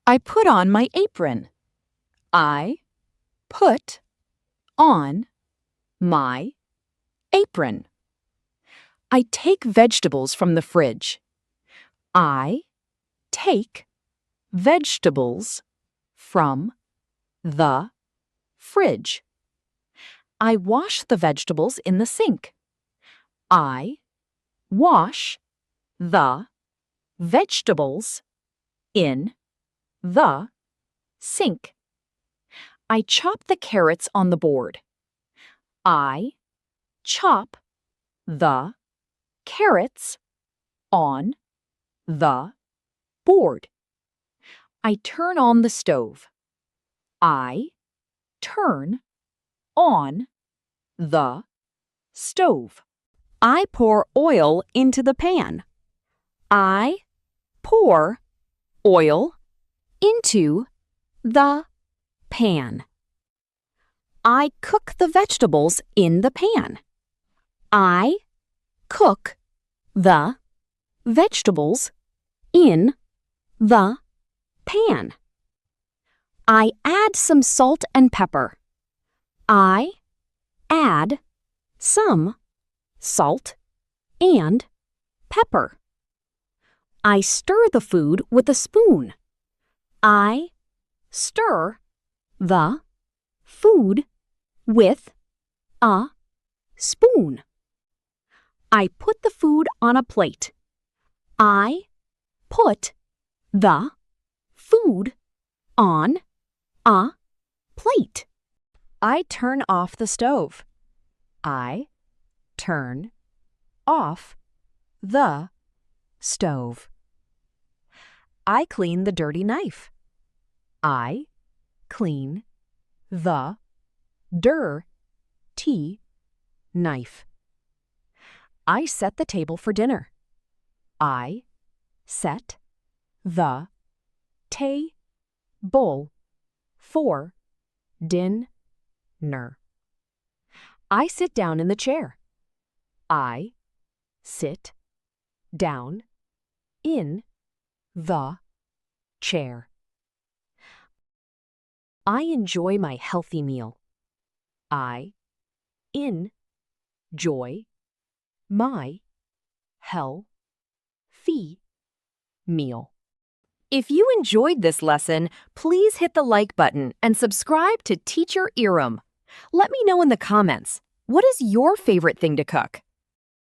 I put on my apron. I put on my apron. I take vegetables from the fridge. I take vegetables from the fridge. I wash the vegetables in the sink. I wash the vegetables in the sink. I chop the carrots on the board. I chop the carrots on the board. I turn on the stove. I turn on the stove. I pour oil into the pan. I pour oil into the pan. I cook the vegetables in the pan. I cook the vegetables in the pan. I add some salt and pepper. I add some salt and pepper. I stir the food with a spoon. I stir the food with a spoon. I put the food on a plate. I put the food on a plate. I turn off the stove. I turn off the stove. I clean the dirty knife. I clean the dirty knife. I set the table for dinner. I set the table for dinner. I sit down in the chair. I sit down in the chair. I enjoy my healthy meal. I enjoy my healthy meal. If you enjoyed this lesson, please hit the like button and subscribe to Teacher Irum. Let me know in the comments, what is your favorite thing to cook?